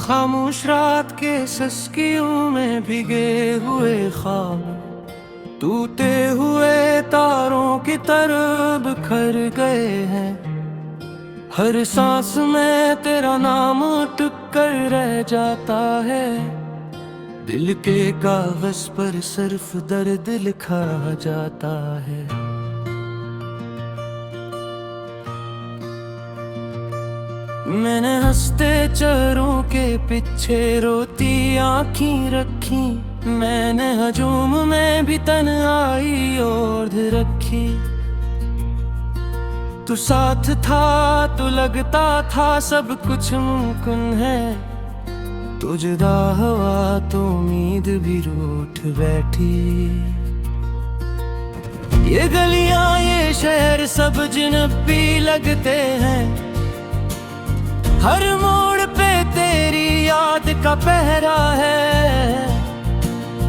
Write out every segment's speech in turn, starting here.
खामोश रात के सस्कियों में भीगे हुए ख्वाब टूटे हुए तारों की तरह बिखर गए हैं। हर सांस में तेरा नाम अटक कर रह जाता है। दिल के कागज पर सिर्फ दर्द लिखा जाता है। मैंने हंसते चेहरों के पीछे रोती आँखें रखी। मैंने हजूम में भी तन्हाई ओढ़ रखी। तू साथ था तो लगता था सब कुछ मुमकिन है। तू जुदा हुआ तो उम्मीद भी रूठ बैठी। ये गलियां ये शहर सब जिनपी लगते हैं। हर मोड़ पे तेरी याद का पहरा है।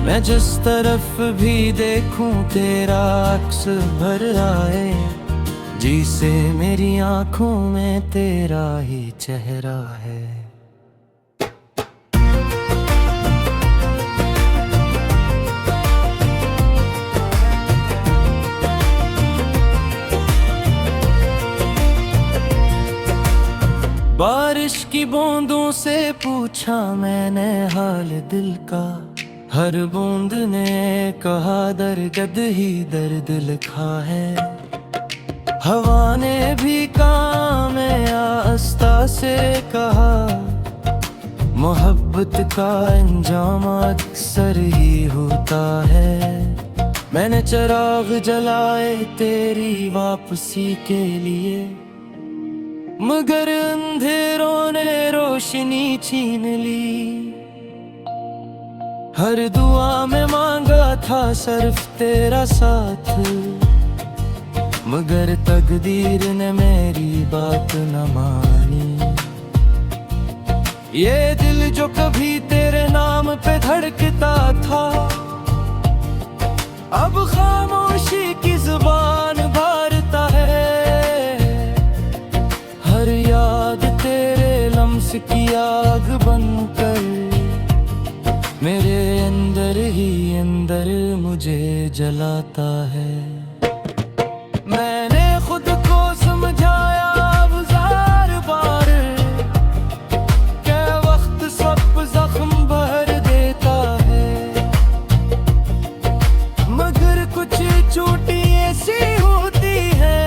मैं जिस तरफ भी देखूं तेरा अक्स भर आए। जी से मेरी आंखों में तेरा ही चेहरा है। बारिश की बूंदों से पूछा मैंने हाल दिल का। हर बूंद ने कहा दर्द ही दर्द लिखा है। हवा ने भी काम आस्था से कहा। मोहब्बत का अंजाम अक्सर ही होता है। मैंने चिराग जलाए तेरी वापसी के लिए, मगर अंधेरों ने रोशनी छीन ली। हर दुआ में मांगा था सिर्फ तेरा साथ, मगर तकदीर ने मेरी बात न मानी। ये दिल जो कभी तेरे नाम पे धड़कता था, अब खामोशी की जुबान भारता है। हर याद तेरे लम्स की आग बनकर मेरे अंदर ही अंदर मुझे जलाता है। मैंने खुद को समझाया अब ज़ार बार कि वक्त सब जख्म भर देता है, मगर कुछ चोटें ऐसी होती है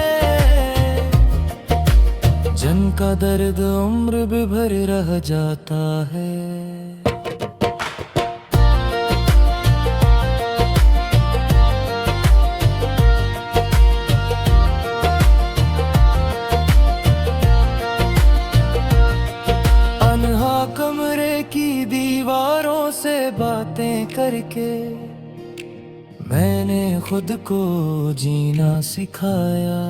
जिनका दर्द उम्र भी भर रह जाता है। कमरे की दीवारों से बातें करके मैंने खुद को जीना सिखाया।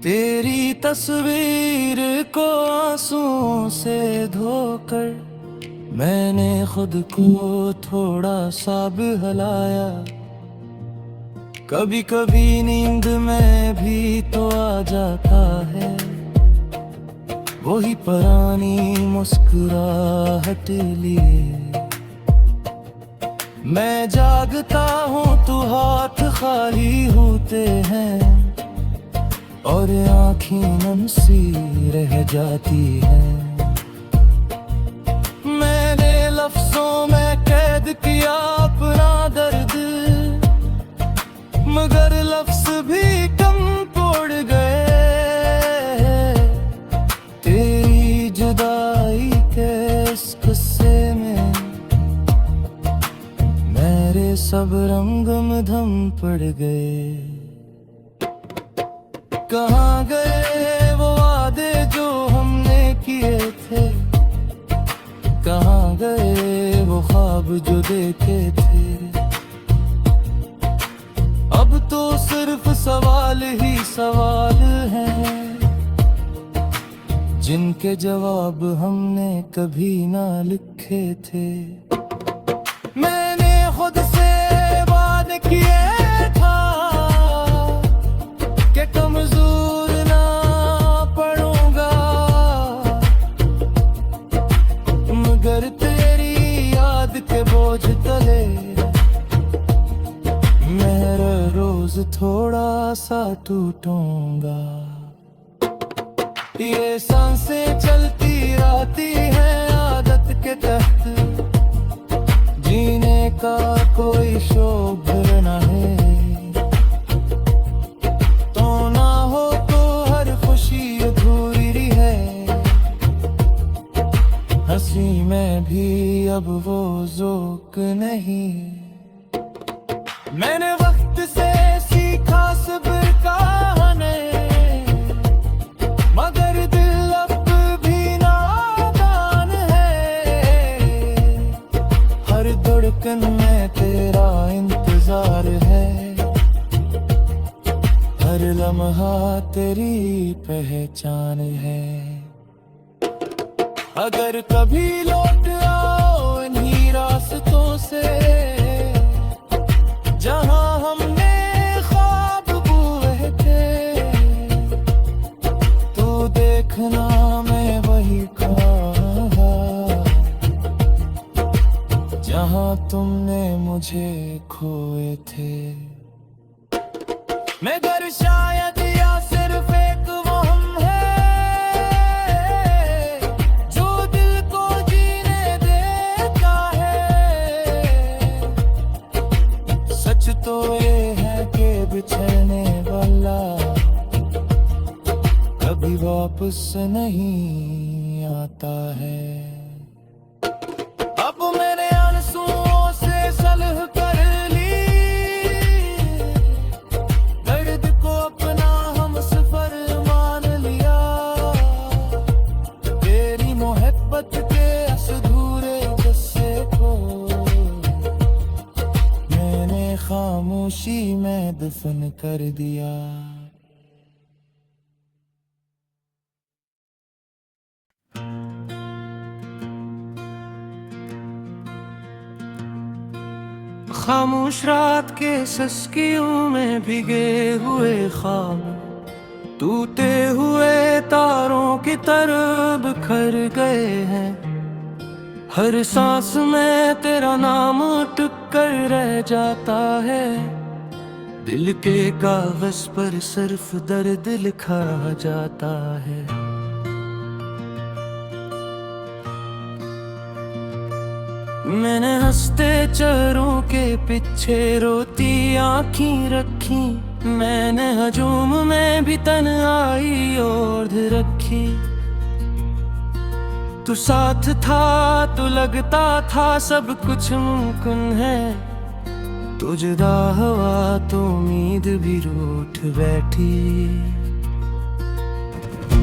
तेरी तस्वीर को आंसुओं से धोकर मैंने खुद को थोड़ा सा बहलाया। कभी कभी नींद में भी तो आ जाता है वही पुरानी मुस्कुराहट लिए। मैं जागता हूँ तो हाथ खाली होते हैं और आँखें नम सी रह जाती हैं। मैंने लफ्जों में कैद किया अपना दर्द, मगर लफ्ज भी कम पड़ गए। जुदाई के इस किस्से में मेरे सब रंग मधम पड़ गए। कहाँ गए वो वादे जो हमने किए थे, कहाँ गए वो ख्वाब जो देखे थे। अब तो सिर्फ सवाल ही सवाल हैं जिनके जवाब हमने कभी ना लिखे थे। मैंने खुद से वादा किया था कि कमजोर ना पड़ूंगा, थोड़ा सा टूटूंगा। ये सांसें चलती रहती है आदत के तहत, जीने का कोई शौक न है। तो ना हो तो हर खुशी अधूरी है, हंसी में भी अब वो ज़ौक़ नहीं। मैंने वक्त से सीखा सब्र कहने, मगर दिल अब भी नादान है। हर धड़कन में तेरा इंतजार है, हर लम्हा तेरी पहचान है। अगर कभी लौट आओ इन्हीं रास्तों से, जहां हमने ख्वाब बुए थे, तो देखना मैं वही खड़ा जहां तुमने मुझे खोए थे। मगर शायद या सिर्फ एक वहम है जो दिल को जीने देता है। सच तो ये है कि बिछड़ने वाला कभी वापस नहीं आता है। अब मैंने आंसुओं से सलह कर ली, दर्द को अपना हम सफर मान लिया। तेरी मोहब्बत के अधूरे जस्से को मैंने खामोशी में दफन कर दिया। खामोश रात के सस्कियों में भीगे हुए ख्वाब, टूटे हुए तारों की तरह बिखर गए हैं। हर सांस में तेरा नाम अटक कर रह जाता है। दिल के कागज पर सिर्फ दर्द लिखा जाता है। मैंने हंसते चेहरों के पीछे रोती आँखें रखी, मैंने हजूम में भी तन्हाई ओढ़ रखी। तू साथ था तो लगता था सब कुछ मुमकिन है, तू जुदा हुआ तो उम्मीद भी रूठ बैठी।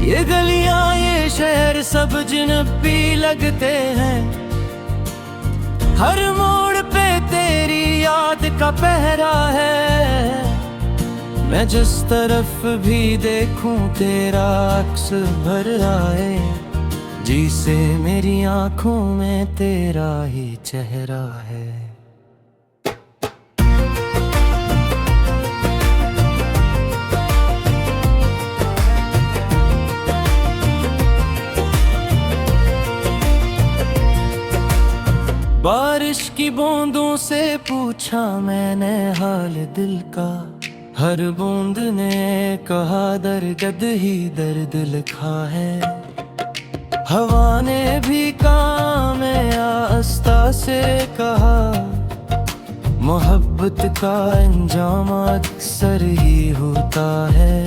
ये गलियां ये शहर सब जिनपी लगते हैं, हर मोड़ पे तेरी याद का पहरा है। मैं जिस तरफ भी देखूं तेरा अक्स भर आए, जिसे मेरी आंखों में तेरा ही चेहरा है। बारिश की बूंदों से पूछा मैंने हाल दिल का, हर बूंद ने कहा दर्द ही दर्द लिखा है। हवा ने भी काम आस्ता से कहा, मोहब्बत का अंजाम अक्सर ही होता है।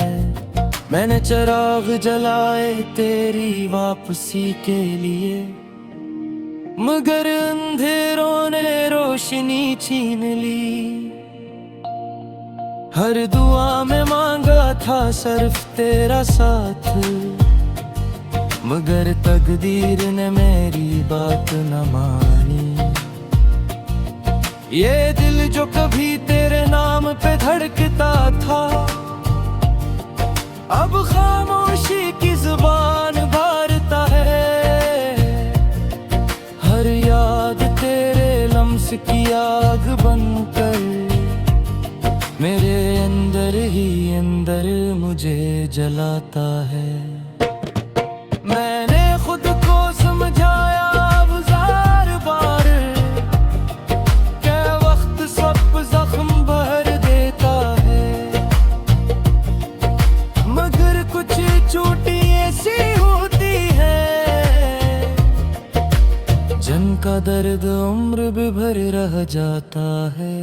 मैंने चिराग जलाए तेरी वापसी के लिए, मगर अंधेरों ने रोशनी छीन ली। हर दुआ में मांगा था सिर्फ तेरा साथ, मगर तकदीर ने मेरी बात न मानी। ये दिल जो कभी तेरे नाम पे धड़कता था, अब खामोशी की जुबान भारता है। हर याद तेरे लम्स की आग बनकर मेरे अंदर ही अंदर मुझे जलाता है। मैंने खुद को समझाया अब ज़ार बार, क्या वक्त सब जख्म भर देता है। दर्द उम्र भी भर रह जाता है।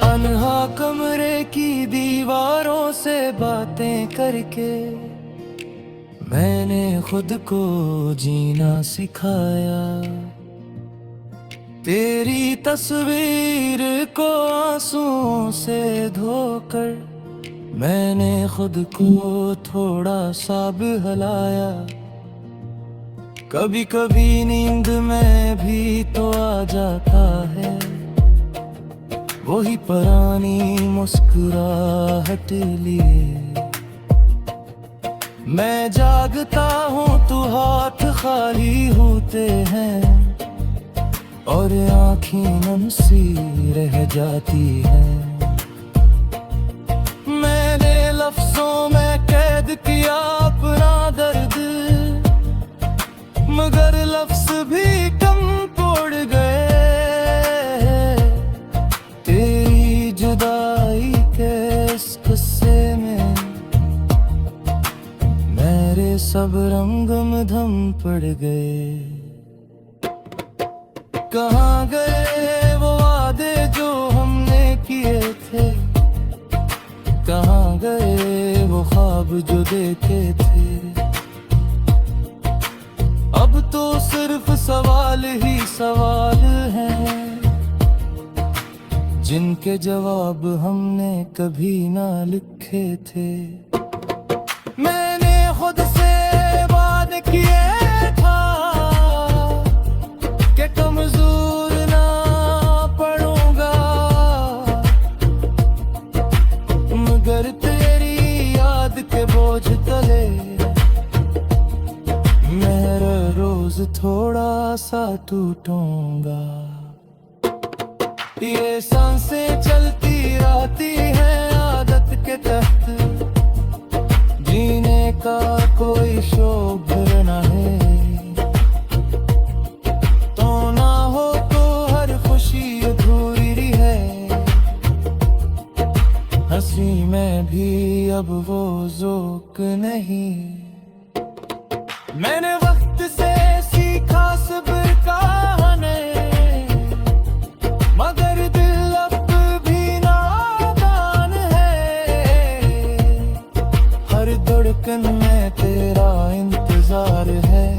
अनहा कमरे की दीवारों से बातें करके मैंने खुद को जीना सिखाया। तेरी तस्वीर को आंसुओं से धोकर मैंने खुद को थोड़ा सा बहलाया। कभी कभी नींद में भी तो आ जाता है वही पुरानी मुस्कुराहट लिए। मैं जागता हूँ तू हाथ खाली होते हैं और आँखें नम सी रह जाती हैं। मैंने लफ्जों में कैद किया अपना दर्द, मगर लफ्ज भी कम पड़ गए। तेरी जुदाई के इस किस्से में मेरे सब रंगम धम पड़ गए। कहाँ गए वो वादे जो हमने किए थे, कहाँ गए वो ख्वाब जो देखे थे। अब तो सिर्फ सवाल ही सवाल हैं जिनके जवाब हमने कभी ना लिखे थे। मैंने खुद से वादे किए था कि कमजोर ना पड़ूंगा, मगर तेरी याद के बोझ तले मैं रोज थोड़ा सा टूटूंगा। ये सांसें चलती रहती हैं आदत के तहत, जीने का कोई शौक न है। तो ना हो तो हर खुशी अधूरी है, हंसी में भी अब वो ज़ौक़ नहीं। मैंने वक्त से सीखा सब्र कहने, मगर दिल अब भी नादान है। हर धड़कन में तेरा इंतजार है,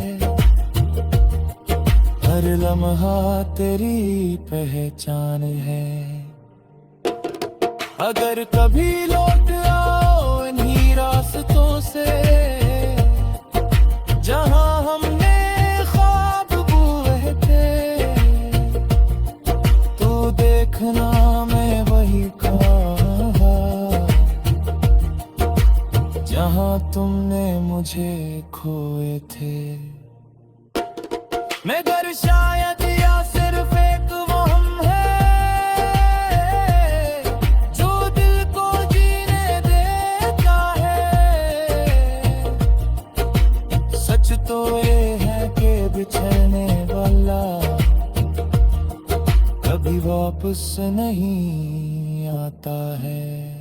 हर लम्हा तेरी पहचान है। अगर कभी लौट आओ इन्हीं रास्तों से जहां हमने ख्वाब बुए थे, तो देखना मैं वही कहा जहां तुमने मुझे खोए थे। मगर शायद या सिर्फ एक वहम है जो दिल को जीने देता है। सच तो ये है कि बिछड़ने वाला कभी वापस नहीं आता है।